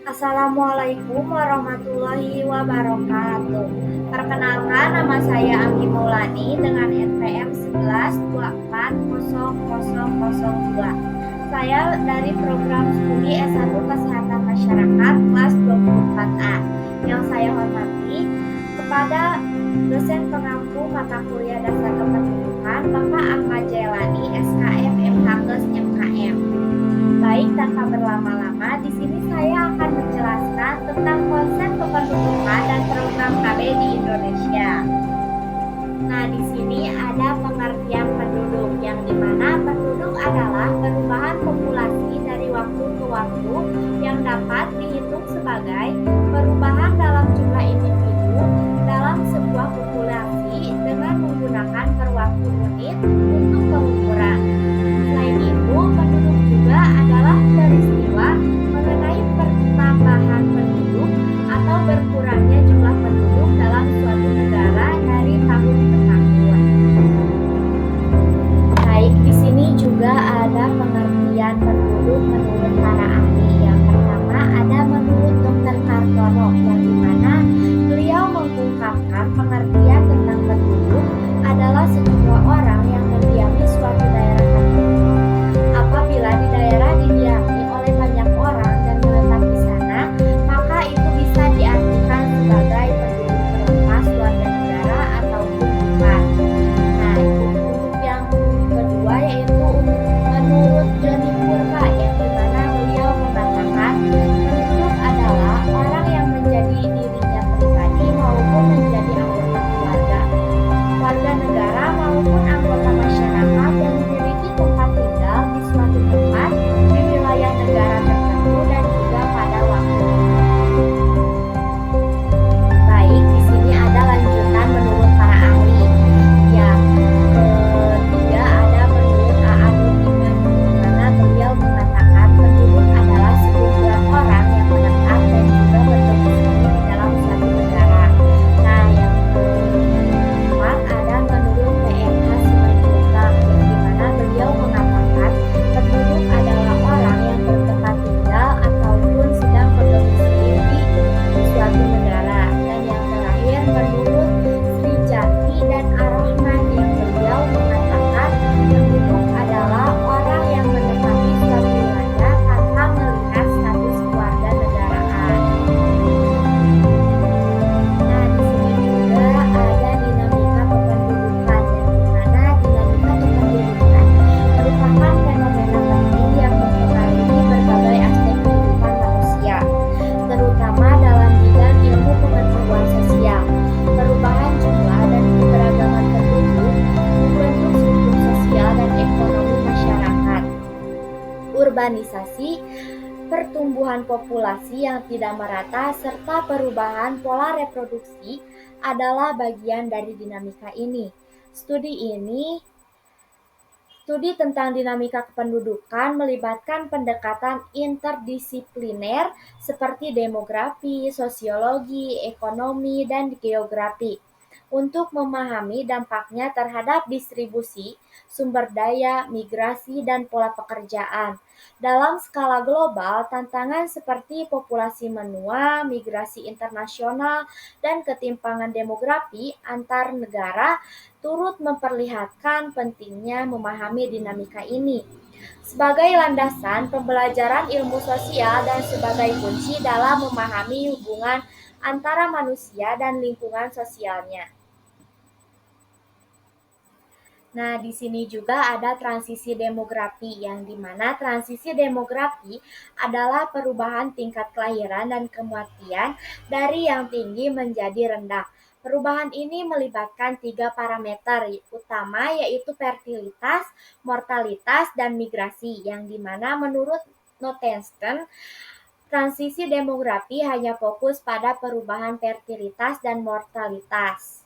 Assalamualaikum warahmatullahi wabarakatuh. Perkenalkan, nama saya Anggi Maulani dengan NPM 11240002. Saya dari program studi S1 Kesehatan Masyarakat kelas 24A. Yang saya hormati kepada dosen pengampu mata kuliah dasar kependudukan Bapak Ahmad Jailani SKM MHKes MKM. Baik, tanpa berlama-lama, di sini saya akan menjelaskan tentang konsep kependudukan dan program KB di Indonesia. Nah, di sini ada pengertian penduduk, yang dimana penduduk adalah perubahan populasi dari waktu ke waktu yang dapat dihitung sebagai perubahan dalam jumlah individu dalam sebuah populasi dengan menggunakan per waktu unit untuk pengukuran. Selain itu, penduduk juga adalah peristiwa mengenai pertambahan penduduk atau berkurangnya jumlah penduduk dalam suatu negara dari tahun ke tahun. Baik, di sini juga ada pengertian penduduk menurut para ahli. Yang pertama ada menurut Dr. Kartono, yang dimana beliau mengungkapkan pengertian tentang penduduk adalah sejumlah orang yang mendiami suatu daerah tertentu. Apabila di daerah didiami oleh banyak orang dan menetap di sana, maka itu bisa diartikan sebagai penduduk melepas warga negara ataupun bukan. Nah, untuk yang kedua yaitu menurut Joni Purba, yang dimana beliau mengatakan penduduk adalah orang yang menjadi dirinya pribadi maupun menjadi anggota keluarga, warga negara maupun anggota masyarakat yang memiliki tempat tinggal di suatu tempat di wilayah negara tertentu dan juga pada waktu tertentu. Baik, di sini ada lanjutan menurut para ahli. Yang ketiga ada menurut A.A. Budiman, di mana beliau mengatakan penduduk adalah sekumpulan orang yang menetap dan juga berdomisili di dalam suatu negara. Nah, yang keempat ada menurut PMH Simanjuntak, yang dimana beliau mengatakan penduduk adalah orang yang bertempat tinggal ataupun sedang berdomisili di suatu negara. Dan yang terakhir menurut Sri Jati dan Ar-Rahman, yang beliau mengatakan penduduk adalah orang yang menempati suatu wilayah tanpa melihat status keluarga negaraan. Nah, di sini juga ada dinamika kependudukan, yang dimana dinamika kependudukan merupakan fenomena penting yang mempengaruhi berbagai aspek kehidupan manusia, terutama dalam bidang ilmu pengetahuan sosial. Perubahan jumlah dan keberagaman penduduk membentuk struktur sosial dan ekonomi masyarakat. Urbanisasi, pertumbuhan populasi yang tidak merata, serta perubahan pola reproduksi adalah bagian dari dinamika ini. Studi tentang dinamika kependudukan melibatkan pendekatan interdisipliner seperti demografi, sosiologi, ekonomi, dan geografi untuk memahami dampaknya terhadap distribusi, sumber daya, migrasi, dan pola pekerjaan. Dalam skala global, tantangan seperti populasi menua, migrasi internasional, dan ketimpangan demografi antar negara turut memperlihatkan pentingnya memahami dinamika ini sebagai landasan pembelajaran ilmu sosial dan sebagai kunci dalam memahami hubungan antara manusia dan lingkungan sosialnya. Nah, di sini juga ada transisi demografi, yang dimana transisi demografi adalah perubahan tingkat kelahiran dan kematian dari yang tinggi menjadi rendah. Perubahan ini melibatkan 3 parameter utama, yaitu fertilitas, mortalitas, dan migrasi, yang dimana menurut Notenstein, transisi demografi hanya fokus pada perubahan fertilitas dan mortalitas,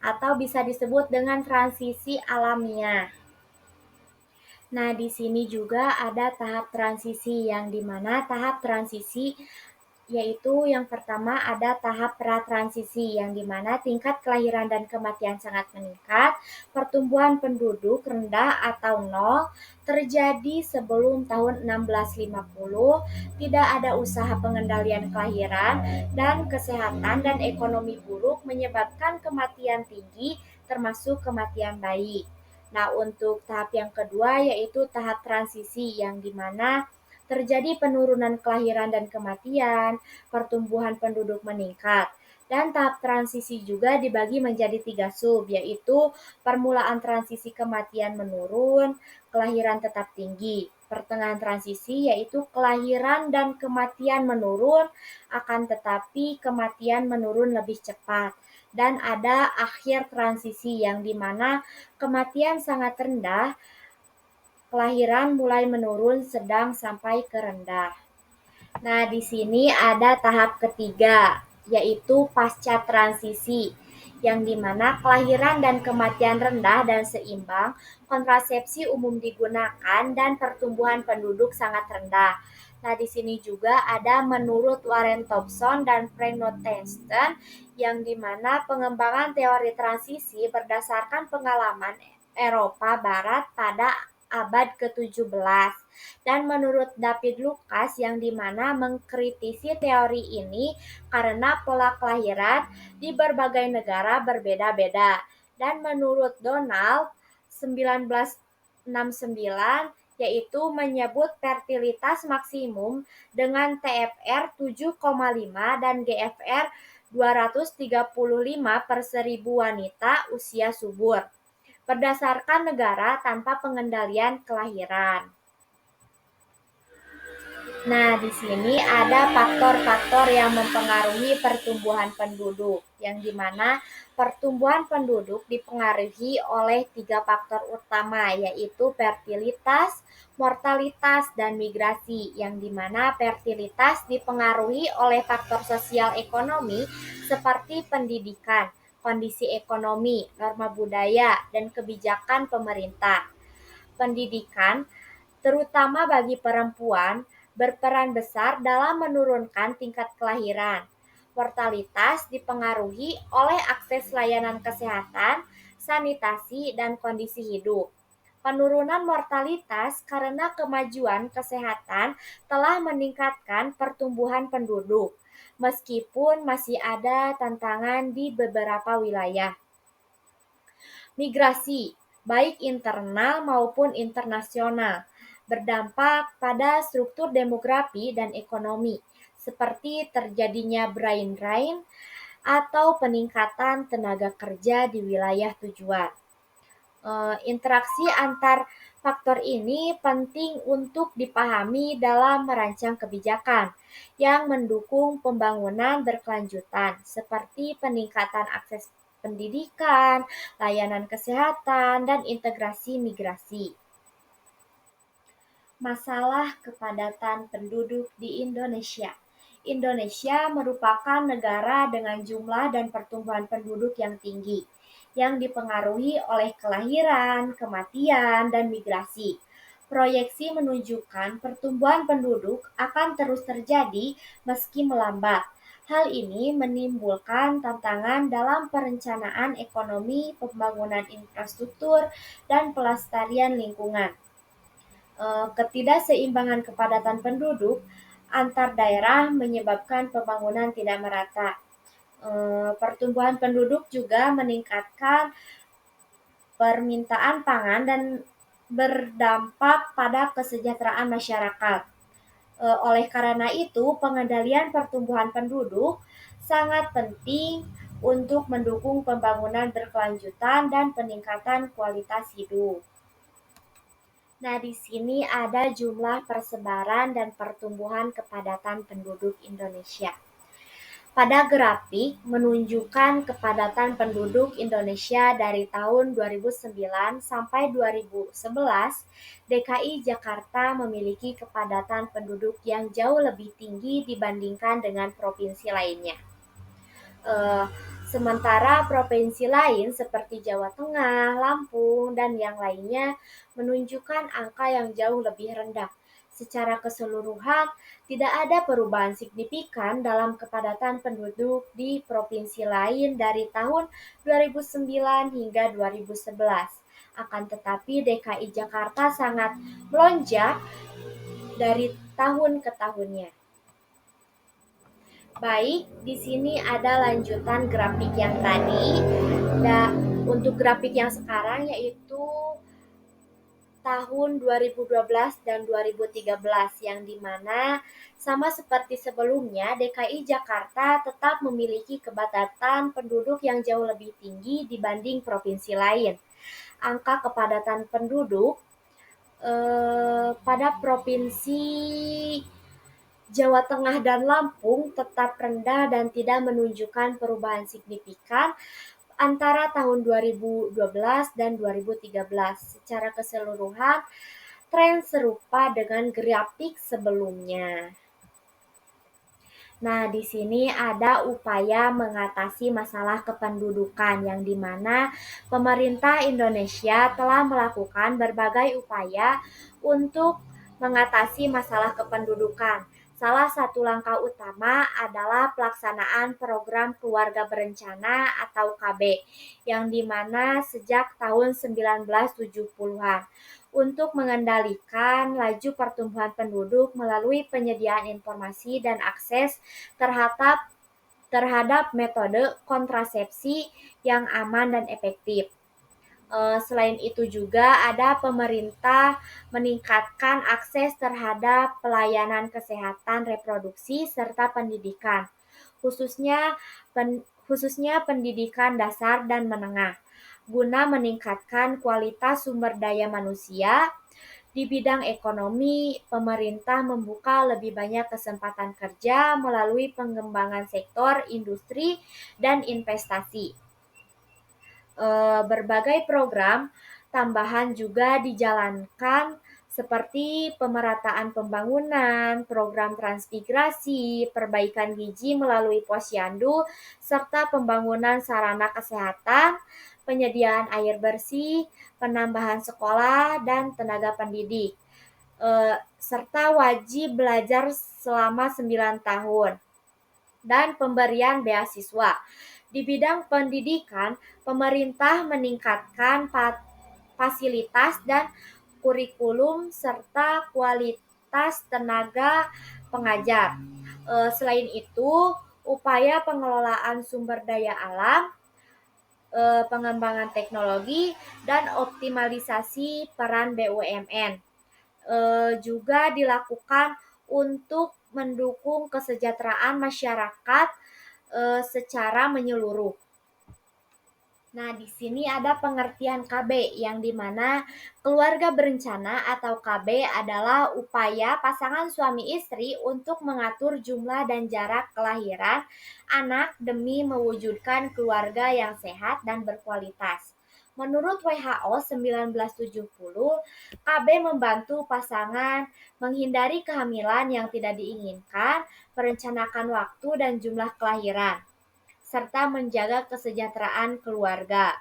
atau bisa disebut dengan transisi alamiah. Nah, di sini juga ada tahap transisi, yang dimana tahap transisi yaitu yang pertama ada tahap pratransisi yang dimana tingkat kelahiran dan kematian sangat meningkat, pertumbuhan penduduk rendah atau nol, terjadi sebelum tahun 1650, tidak ada usaha pengendalian kelahiran dan kesehatan dan ekonomi buruk menyebabkan kematian tinggi termasuk kematian bayi. Nah, untuk tahap yang kedua yaitu tahap transisi yang dimana terjadi penurunan kelahiran dan kematian, pertumbuhan penduduk meningkat. Dan tahap transisi juga dibagi menjadi 3 sub, yaitu permulaan transisi kematian menurun, kelahiran tetap tinggi. Pertengahan transisi yaitu kelahiran dan kematian menurun, akan tetapi kematian menurun lebih cepat. Dan ada akhir transisi yang dimana kematian sangat rendah, kelahiran mulai menurun sedang sampai ke rendah. Nah, di sini ada tahap ketiga, yaitu pasca transisi, yang dimana kelahiran dan kematian rendah dan seimbang, kontrasepsi umum digunakan, dan pertumbuhan penduduk sangat rendah. Nah, di sini juga ada menurut Warren Thompson dan Frank Notenstein, yang dimana pengembangan teori transisi berdasarkan pengalaman Eropa Barat pada abad ke-17. Dan menurut David Lucas yang dimana mengkritisi teori ini karena pola kelahiran di berbagai negara berbeda-beda. Dan menurut Donald 1969 yaitu menyebut fertilitas maksimum dengan TFR 7,5 dan GFR 235 per 1000 wanita usia subur berdasarkan negara tanpa pengendalian kelahiran. Nah, di sini ada faktor-faktor yang mempengaruhi pertumbuhan penduduk, yang dimana pertumbuhan penduduk dipengaruhi oleh 3 faktor utama, yaitu fertilitas, mortalitas, dan migrasi, yang dimana fertilitas dipengaruhi oleh faktor sosial ekonomi seperti pendidikan, kondisi ekonomi, norma budaya, dan kebijakan pemerintah. Pendidikan, terutama bagi perempuan, berperan besar dalam menurunkan tingkat kelahiran. Mortalitas dipengaruhi oleh akses layanan kesehatan, sanitasi, dan kondisi hidup. Penurunan mortalitas karena kemajuan kesehatan telah meningkatkan pertumbuhan penduduk, meskipun masih ada tantangan di beberapa wilayah. Migrasi, baik internal maupun internasional, berdampak pada struktur demografi dan ekonomi, seperti terjadinya brain drain atau peningkatan tenaga kerja di wilayah tujuan. Interaksi antar faktor ini penting untuk dipahami dalam merancang kebijakan yang mendukung pembangunan berkelanjutan, seperti peningkatan akses pendidikan, layanan kesehatan, dan integrasi migrasi. Masalah kepadatan penduduk di Indonesia. Indonesia merupakan negara dengan jumlah dan pertumbuhan penduduk yang tinggi, yang dipengaruhi oleh kelahiran, kematian, dan migrasi. Proyeksi menunjukkan pertumbuhan penduduk akan terus terjadi meski melambat. Hal ini menimbulkan tantangan dalam perencanaan ekonomi, pembangunan infrastruktur, dan pelestarian lingkungan. Ketidakseimbangan kepadatan penduduk antar daerah menyebabkan pembangunan tidak merata. Pertumbuhan penduduk juga meningkatkan permintaan pangan dan berdampak pada kesejahteraan masyarakat. Oleh karena itu, pengendalian pertumbuhan penduduk sangat penting untuk mendukung pembangunan berkelanjutan dan peningkatan kualitas hidup. Nah, di sini ada jumlah persebaran dan pertumbuhan kepadatan penduduk Indonesia. Pada grafik menunjukkan kepadatan penduduk Indonesia dari tahun 2009 sampai 2011, DKI Jakarta memiliki kepadatan penduduk yang jauh lebih tinggi dibandingkan dengan provinsi lainnya. Sementara provinsi lain seperti Jawa Tengah, Lampung, dan yang lainnya menunjukkan angka yang jauh lebih rendah, Secara keseluruhan, tidak ada perubahan signifikan dalam kepadatan penduduk di provinsi lain dari tahun 2009 hingga 2011. Akan tetapi DKI Jakarta sangat melonjak dari tahun ke tahunnya. Baik, di sini ada lanjutan grafik yang tadi. Untuk grafik yang sekarang yaitu tahun 2012 dan 2013 yang dimana sama seperti sebelumnya DKI Jakarta tetap memiliki kepadatan penduduk yang jauh lebih tinggi dibanding provinsi lain. Angka kepadatan penduduk pada provinsi Jawa Tengah dan Lampung tetap rendah dan tidak menunjukkan perubahan signifikan antara tahun 2012 dan 2013. Secara keseluruhan, tren serupa dengan grafik sebelumnya. Nah, di sini ada upaya mengatasi masalah kependudukan yang dimana pemerintah Indonesia telah melakukan berbagai upaya untuk mengatasi masalah kependudukan. Salah satu langkah utama adalah pelaksanaan program keluarga berencana atau KB yang dimana sejak tahun 1970-an untuk mengendalikan laju pertumbuhan penduduk melalui penyediaan informasi dan akses terhadap metode kontrasepsi yang aman dan efektif. Selain itu juga ada pemerintah meningkatkan akses terhadap pelayanan kesehatan reproduksi serta pendidikan, khususnya pendidikan dasar dan menengah, guna meningkatkan kualitas sumber daya manusia. Di bidang ekonomi, pemerintah membuka lebih banyak kesempatan kerja melalui pengembangan sektor industri dan investasi. Berbagai program tambahan juga dijalankan seperti pemerataan pembangunan, program transmigrasi, perbaikan gizi melalui posyandu, serta pembangunan sarana kesehatan, penyediaan air bersih, penambahan sekolah dan tenaga pendidik, serta wajib belajar selama 9 tahun, dan pemberian beasiswa. Di bidang pendidikan, pemerintah meningkatkan fasilitas dan kurikulum serta kualitas tenaga pengajar. Selain itu, upaya pengelolaan sumber daya alam, pengembangan teknologi, dan optimalisasi peran BUMN juga dilakukan untuk mendukung kesejahteraan masyarakat secara menyeluruh. Nah, di sini ada pengertian KB yang dimana keluarga berencana atau KB adalah upaya pasangan suami istri untuk mengatur jumlah dan jarak kelahiran anak demi mewujudkan keluarga yang sehat dan berkualitas. Menurut WHO 1970, KB membantu pasangan menghindari kehamilan yang tidak diinginkan, merencanakan waktu dan jumlah kelahiran, serta menjaga kesejahteraan keluarga.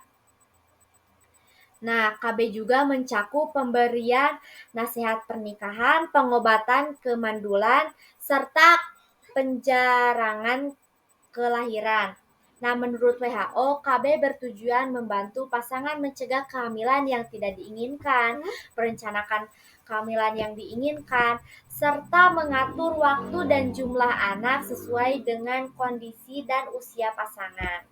Nah, KB juga mencakup pemberian nasihat pernikahan, pengobatan kemandulan, serta penjarangan kelahiran. Nah, menurut WHO, KB bertujuan membantu pasangan mencegah kehamilan yang tidak diinginkan, merencanakan kehamilan yang diinginkan, serta mengatur waktu dan jumlah anak sesuai dengan kondisi dan usia pasangan.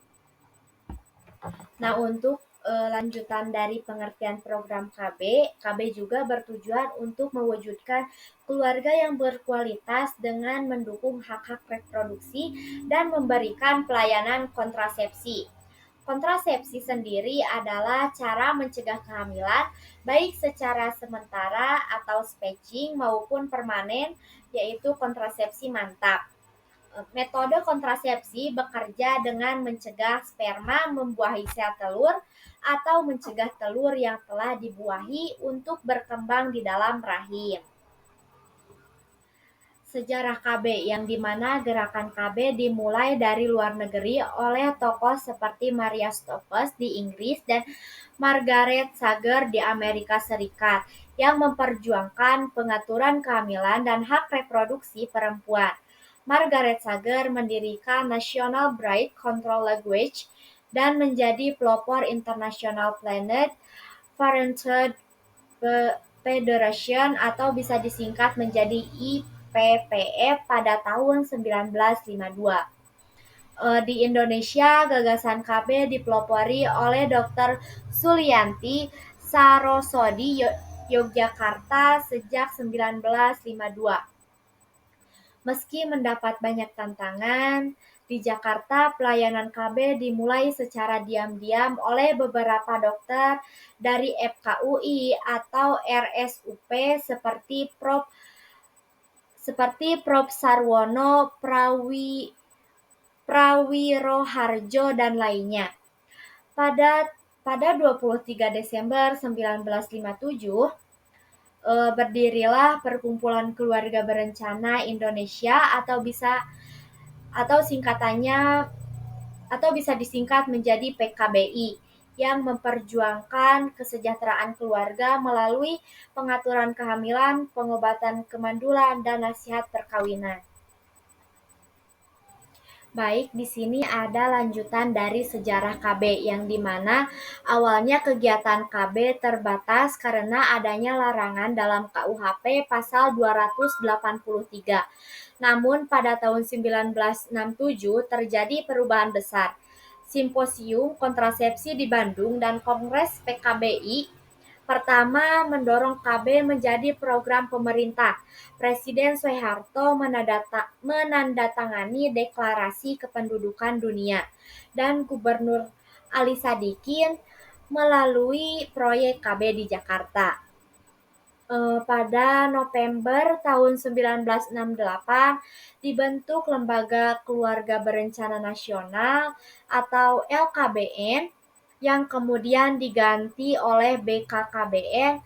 Nah, untuk lanjutan dari pengertian program KB, KB juga bertujuan untuk mewujudkan keluarga yang berkualitas dengan mendukung hak-hak reproduksi dan memberikan pelayanan kontrasepsi. Kontrasepsi sendiri adalah cara mencegah kehamilan baik secara sementara atau spacing maupun permanen, yaitu kontrasepsi mantap. Metode kontrasepsi bekerja dengan mencegah sperma membuahi sel telur atau mencegah telur yang telah dibuahi untuk berkembang di dalam rahim. Sejarah KB yang dimana gerakan KB dimulai dari luar negeri oleh tokoh seperti Maria Stopes di Inggris dan Margaret Sanger di Amerika Serikat yang memperjuangkan pengaturan kehamilan dan hak reproduksi perempuan. Margaret Sanger mendirikan National Birth Control Language dan menjadi pelopor International Planned Parenthood Federation atau bisa disingkat menjadi IPPF pada tahun 1952. Di Indonesia, gagasan KB dipelopori oleh Dr. Sulianti Sarosodi Yogyakarta sejak 1952. Meski mendapat banyak tantangan, di Jakarta pelayanan KB dimulai secara diam-diam oleh beberapa dokter dari FKUI atau RSUP seperti Prof. Sarwono Prawiroharjo dan lainnya. Pada 23 Desember 1957, berdirilah Perkumpulan Keluarga Berencana Indonesia atau bisa disingkat menjadi PKBI yang memperjuangkan kesejahteraan keluarga melalui pengaturan kehamilan, pengobatan kemandulan, dan nasihat perkawinan. Baik, di sini ada lanjutan dari sejarah KB yang dimana awalnya kegiatan KB terbatas karena adanya larangan dalam KUHP pasal 283. Namun pada tahun 1967 terjadi perubahan besar. Simposium Kontrasepsi di Bandung dan Kongres PKBI pertama mendorong KB menjadi program pemerintah. Presiden Soeharto menandatangani Deklarasi Kependudukan Dunia dan Gubernur Ali Sadikin melalui proyek KB di Jakarta. Pada November tahun 1968 dibentuk Lembaga Keluarga Berencana Nasional atau LKBN yang kemudian diganti oleh BKKBN,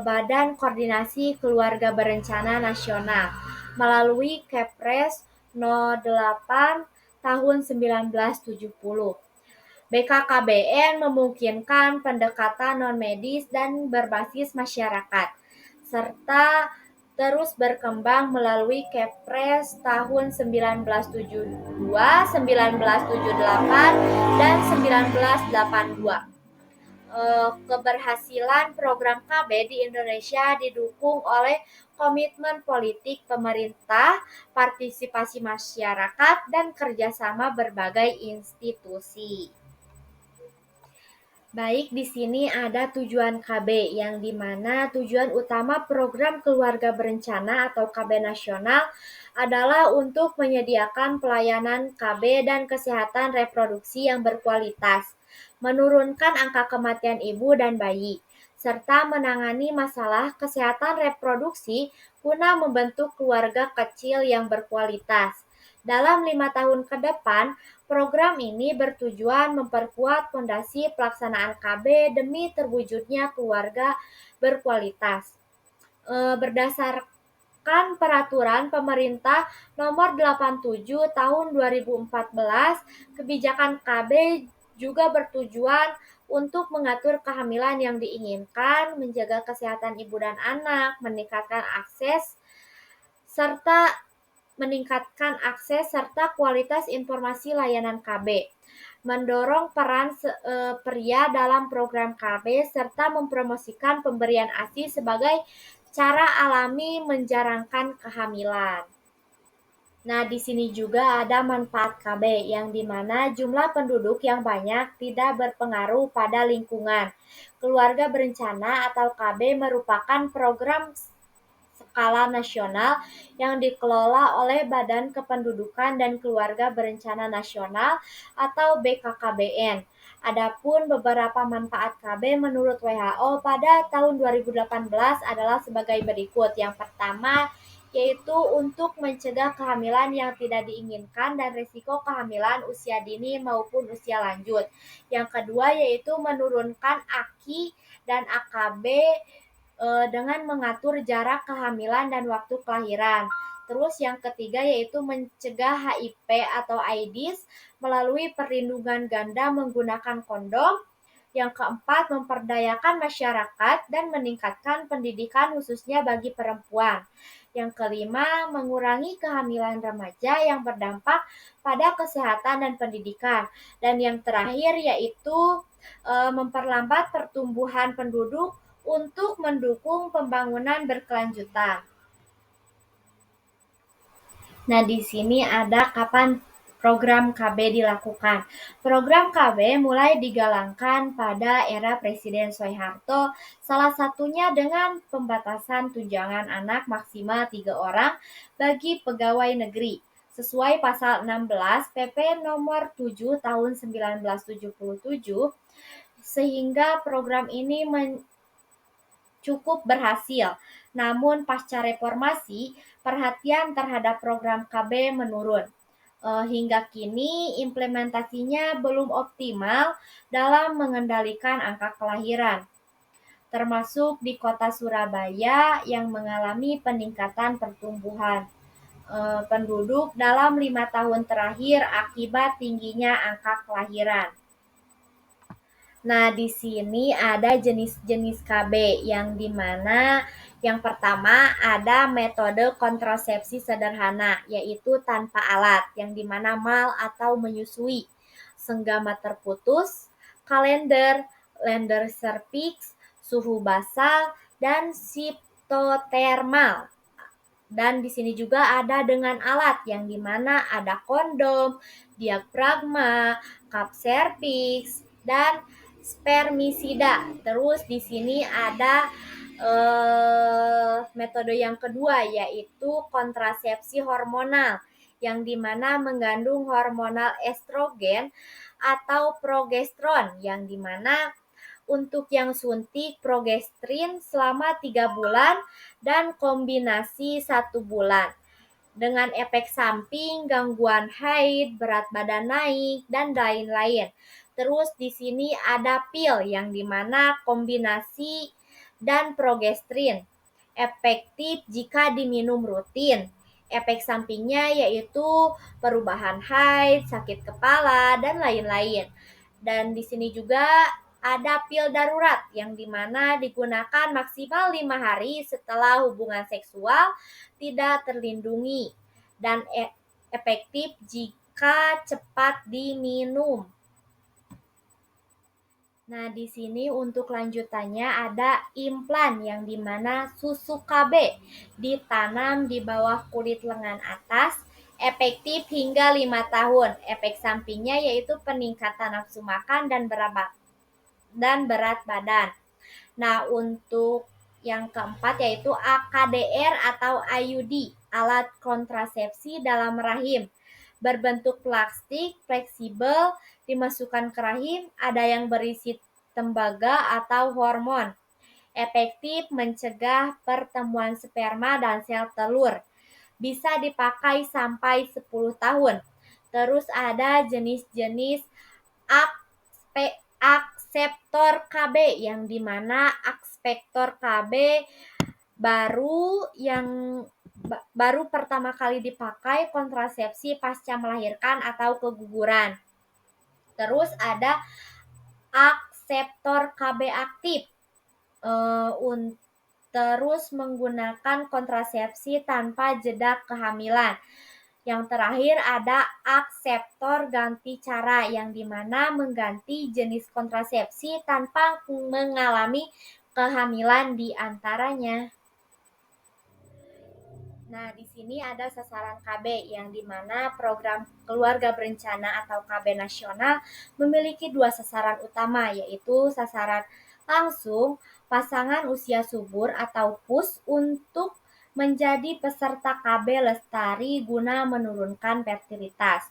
Badan Koordinasi Keluarga Berencana Nasional, melalui Kepres No. 8 tahun 1970. BKKBN memungkinkan pendekatan non-medis dan berbasis masyarakat, serta terus berkembang melalui Kepres tahun 1972, 1978, dan 1982. Keberhasilan program KB di Indonesia didukung oleh komitmen politik pemerintah, partisipasi masyarakat, dan kerjasama berbagai institusi. Baik, di sini ada tujuan KB, yang dimana tujuan utama program Keluarga Berencana atau KB Nasional adalah untuk menyediakan pelayanan KB dan kesehatan reproduksi yang berkualitas, menurunkan angka kematian ibu dan bayi, serta menangani masalah kesehatan reproduksi guna membentuk keluarga kecil yang berkualitas. Dalam 5 tahun ke depan, program ini bertujuan memperkuat fondasi pelaksanaan KB demi terwujudnya keluarga berkualitas. Berdasarkan Peraturan Pemerintah Nomor 87 Tahun 2014, kebijakan KB juga bertujuan untuk mengatur kehamilan yang diinginkan, menjaga kesehatan ibu dan anak, meningkatkan akses serta kualitas informasi layanan KB, mendorong peran pria dalam program KB, serta mempromosikan pemberian ASI sebagai cara alami menjarangkan kehamilan. Nah, di sini juga ada manfaat KB, yang dimana jumlah penduduk yang banyak tidak berpengaruh pada lingkungan. Keluarga Berencana atau KB merupakan program skala nasional yang dikelola oleh Badan Kependudukan dan Keluarga Berencana Nasional atau BKKBN. Adapun beberapa manfaat KB menurut WHO pada tahun 2018 adalah sebagai berikut. Yang pertama, yaitu untuk mencegah kehamilan yang tidak diinginkan dan risiko kehamilan usia dini maupun usia lanjut. Yang kedua, yaitu menurunkan AKI dan AKB dengan mengatur jarak kehamilan dan waktu kelahiran. Terus yang ketiga yaitu mencegah HIV atau AIDS melalui perlindungan ganda menggunakan kondom. Yang keempat, memperdayakan masyarakat dan meningkatkan pendidikan khususnya bagi perempuan. Yang kelima, mengurangi kehamilan remaja yang berdampak pada kesehatan dan pendidikan. Dan yang terakhir yaitu memperlambat pertumbuhan penduduk untuk mendukung pembangunan berkelanjutan. Nah, di sini ada kapan program KB dilakukan. Program KB mulai digalangkan pada era Presiden Soeharto, salah satunya dengan pembatasan tunjangan anak maksimal 3 orang bagi pegawai negeri. Sesuai pasal 16 PP nomor 7 tahun 1977, sehingga program ini cukup berhasil. Namun pasca reformasi, perhatian terhadap program KB menurun. Hingga kini implementasinya belum optimal dalam mengendalikan angka kelahiran, termasuk di kota Surabaya yang mengalami peningkatan pertumbuhan penduduk dalam 5 tahun terakhir akibat tingginya angka kelahiran. Nah, di sini ada jenis-jenis KB yang dimana yang pertama ada metode kontrasepsi sederhana, yaitu tanpa alat, yang dimana mal atau menyusui, senggama terputus, kalender, lender cervix, suhu basal, dan siptotermal. Dan di sini juga ada dengan alat yang dimana ada kondom, diafragma, cup cervix, dan spermisida. Terus di sini ada metode yang kedua yaitu kontrasepsi hormonal yang dimana mengandung hormonal estrogen atau progesteron yang dimana untuk yang suntik progesterin selama 3 bulan dan kombinasi 1 bulan dengan efek samping, gangguan haid, berat badan naik, dan lain-lain. Terus di sini ada pil yang dimana kombinasi dan progesterin. Efektif jika diminum rutin. Efek sampingnya yaitu perubahan haid, sakit kepala, dan lain-lain. Dan di sini juga ada pil darurat yang dimana digunakan maksimal 5 hari setelah hubungan seksual tidak terlindungi dan efektif jika cepat diminum. Nah, di sini untuk lanjutannya ada implan yang dimana susu KB ditanam di bawah kulit lengan atas, efektif hingga 5 tahun. Efek sampingnya yaitu peningkatan nafsu makan dan berat badan. Nah, untuk yang keempat yaitu AKDR atau IUD, alat kontrasepsi dalam rahim. Berbentuk plastik, fleksibel, dimasukkan ke rahim, ada yang berisi tembaga atau hormon. Efektif mencegah pertemuan sperma dan sel telur. Bisa dipakai sampai 10 tahun. Terus ada jenis-jenis akseptor KB yang dimana akseptor KB baru pertama kali dipakai kontrasepsi pasca melahirkan atau keguguran. Terus ada akseptor KB aktif, terus menggunakan kontrasepsi tanpa jeda kehamilan. Yang terakhir ada akseptor ganti cara yang dimana mengganti jenis kontrasepsi tanpa mengalami kehamilan di antaranya. Nah, di sini ada sasaran KB yang dimana program keluarga berencana atau KB nasional memiliki 2 sasaran utama, yaitu sasaran langsung pasangan usia subur atau PUS untuk menjadi peserta KB lestari guna menurunkan fertilitas.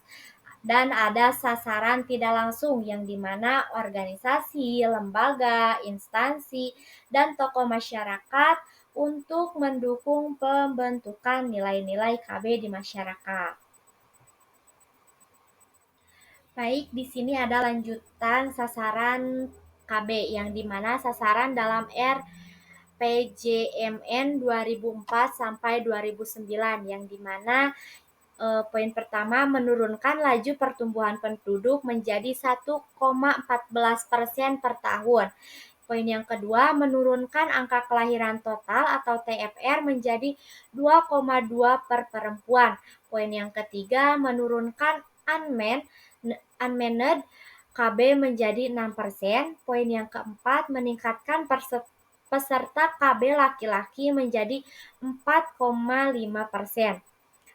Dan ada sasaran tidak langsung yang dimana organisasi, lembaga, instansi, dan tokoh masyarakat untuk mendukung pembentukan nilai-nilai KB di masyarakat. Baik, di sini ada lanjutan sasaran KB yang dimana sasaran dalam RPJMN 2004 sampai 2009 yang dimana Poin pertama, menurunkan laju pertumbuhan penduduk menjadi 1,14% per tahun. Poin yang kedua, menurunkan angka kelahiran total atau TFR menjadi 2,2 per perempuan. Poin yang ketiga, menurunkan unmanned KB menjadi 6%. Poin yang keempat, meningkatkan peserta KB laki-laki menjadi 4,5%.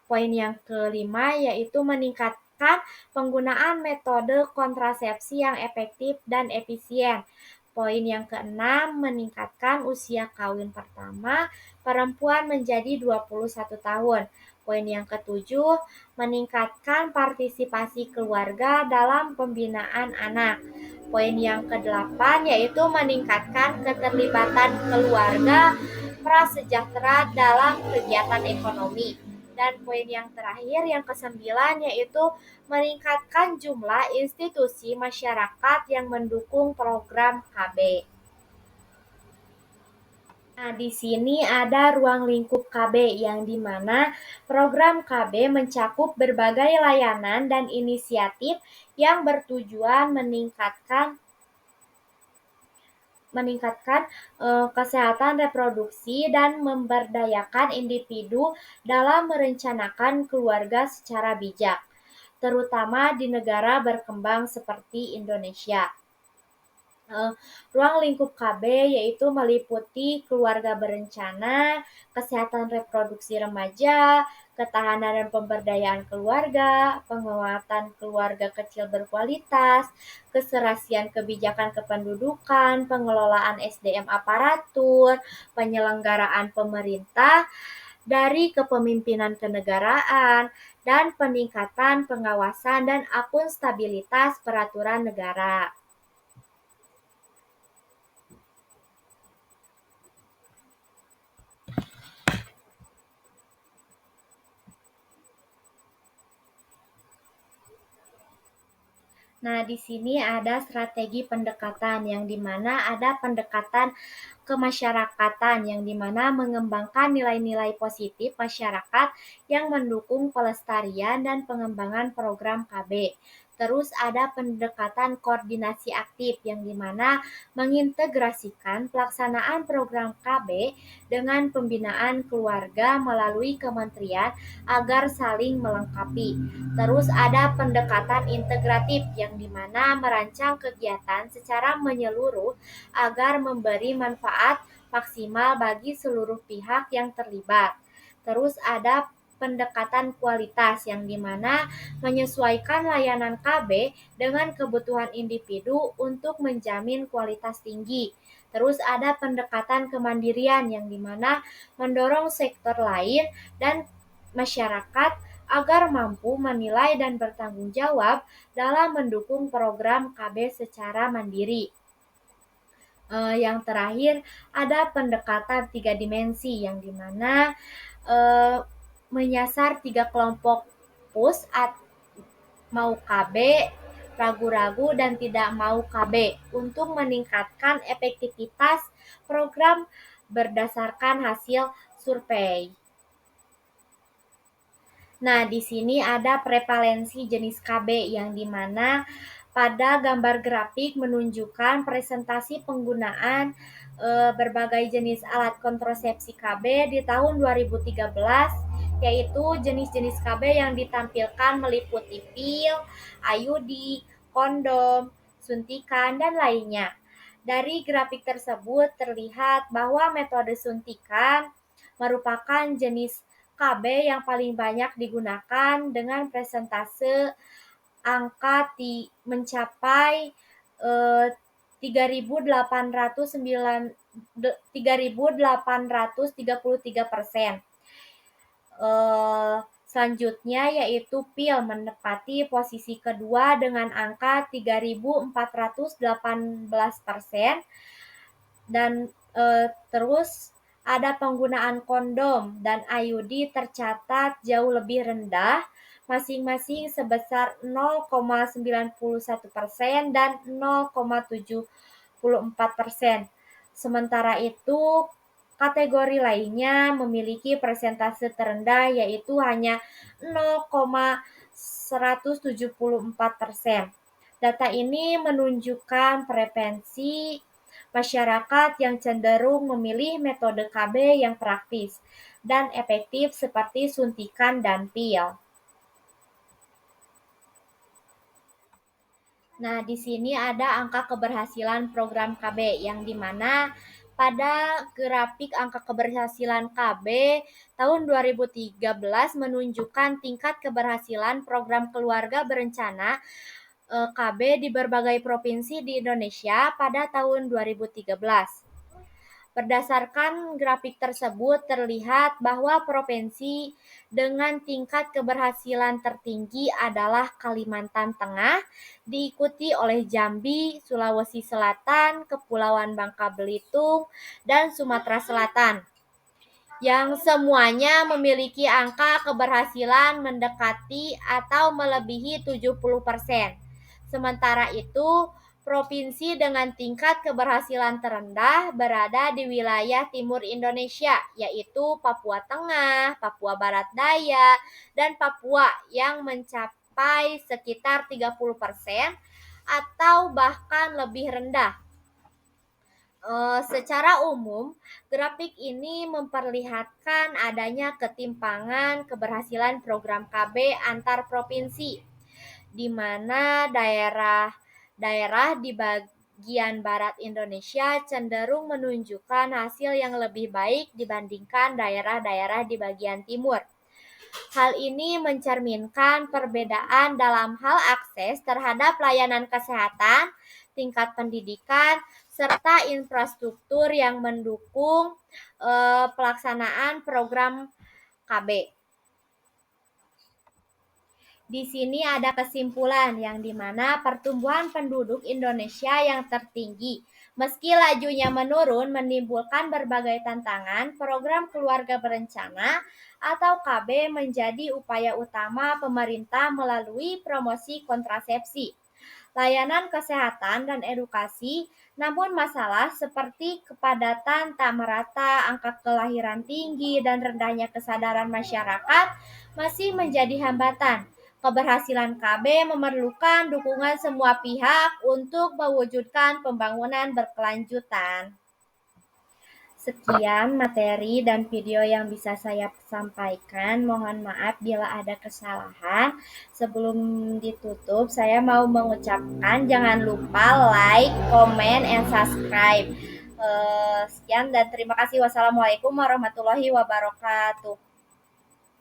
Poin yang kelima yaitu meningkatkan penggunaan metode kontrasepsi yang efektif dan efisien. Poin yang keenam, meningkatkan usia kawin pertama perempuan menjadi 21 tahun. Poin yang ketujuh, meningkatkan partisipasi keluarga dalam pembinaan anak. Poin yang kedelapan yaitu meningkatkan keterlibatan keluarga prasejahtera dalam kegiatan ekonomi. Dan poin yang terakhir, yang kesembilan, yaitu meningkatkan jumlah institusi masyarakat yang mendukung program KB. Nah, di sini ada ruang lingkup KB yang dimana program KB mencakup berbagai layanan dan inisiatif yang bertujuan meningkatkan kesehatan reproduksi dan memberdayakan individu dalam merencanakan keluarga secara bijak, terutama di negara berkembang seperti Indonesia. Ruang lingkup KB yaitu meliputi keluarga berencana, kesehatan reproduksi remaja, ketahanan dan pemberdayaan keluarga, penguatan keluarga kecil berkualitas, keserasian kebijakan kependudukan, pengelolaan SDM aparatur, penyelenggaraan pemerintah dari kepemimpinan kenegaraan, dan peningkatan pengawasan dan akuntabilitas peraturan negara. Nah, di sini ada strategi pendekatan yang dimana ada pendekatan kemasyarakatan yang dimana mengembangkan nilai-nilai positif masyarakat yang mendukung pelestarian dan pengembangan program KB. Terus ada pendekatan koordinasi aktif yang dimana mengintegrasikan pelaksanaan program KB dengan pembinaan keluarga melalui kementerian agar saling melengkapi. Terus ada pendekatan integratif yang dimana merancang kegiatan secara menyeluruh agar memberi manfaat maksimal bagi seluruh pihak yang terlibat. Terus ada pendekatan kualitas yang dimana menyesuaikan layanan KB dengan kebutuhan individu untuk menjamin kualitas tinggi. Terus ada pendekatan kemandirian yang dimana mendorong sektor lain dan masyarakat agar mampu menilai dan bertanggung jawab dalam mendukung program KB secara mandiri. Yang terakhir ada pendekatan 3 dimensi yang dimana menyasar 3 kelompok push mau KB, ragu-ragu dan tidak mau KB untuk meningkatkan efektivitas program berdasarkan hasil survei. Nah, di sini ada prevalensi jenis KB yang dimana pada gambar grafik menunjukkan presentasi penggunaan berbagai jenis alat kontrasepsi KB di tahun 2013, yaitu jenis-jenis KB yang ditampilkan meliputi pil, IUD, kondom, suntikan, dan lainnya. Dari grafik tersebut terlihat bahwa metode suntikan merupakan jenis KB yang paling banyak digunakan dengan persentase angka mencapai 3.833%. Selanjutnya yaitu pil menempati posisi kedua dengan angka 3.418%. Dan terus ada penggunaan kondom dan IUD tercatat jauh lebih rendah, masing-masing sebesar 0,91% dan 0,74%. Sementara itu Kategori lainnya memiliki persentase terendah yaitu hanya 0,174%. Data ini menunjukkan preferensi masyarakat yang cenderung memilih metode KB yang praktis dan efektif seperti suntikan dan pil. Nah, di sini ada angka keberhasilan program KB yang dimana pada grafik angka keberhasilan KB tahun 2013 menunjukkan tingkat keberhasilan program keluarga berencana KB di berbagai provinsi di Indonesia pada tahun 2013. Berdasarkan grafik tersebut terlihat bahwa provinsi dengan tingkat keberhasilan tertinggi adalah Kalimantan Tengah, diikuti oleh Jambi, Sulawesi Selatan, Kepulauan Bangka Belitung, dan Sumatera Selatan, yang semuanya memiliki angka keberhasilan mendekati atau melebihi 70%. Sementara itu, provinsi dengan tingkat keberhasilan terendah berada di wilayah timur Indonesia, yaitu Papua Tengah, Papua Barat Daya, dan Papua yang mencapai sekitar 30% atau bahkan lebih rendah. Secara umum, grafik ini memperlihatkan adanya ketimpangan keberhasilan program KB antar provinsi, di mana daerah di bagian barat Indonesia cenderung menunjukkan hasil yang lebih baik dibandingkan daerah-daerah di bagian timur. Hal ini mencerminkan perbedaan dalam hal akses terhadap layanan kesehatan, tingkat pendidikan, serta infrastruktur yang mendukung pelaksanaan program KB. Di sini ada kesimpulan yang dimana pertumbuhan penduduk Indonesia yang tertinggi. Meski lajunya menurun menimbulkan berbagai tantangan, program keluarga berencana atau KB menjadi upaya utama pemerintah melalui promosi kontrasepsi, layanan kesehatan, dan edukasi. Namun masalah seperti kepadatan tak merata, angka kelahiran tinggi, dan rendahnya kesadaran masyarakat masih menjadi hambatan. Keberhasilan KB memerlukan dukungan semua pihak untuk mewujudkan pembangunan berkelanjutan. Sekian materi dan video yang bisa saya sampaikan. Mohon maaf bila ada kesalahan. Sebelum ditutup, saya mau mengucapkan jangan lupa like, comment, and subscribe. Sekian dan terima kasih. Wassalamualaikum warahmatullahi wabarakatuh.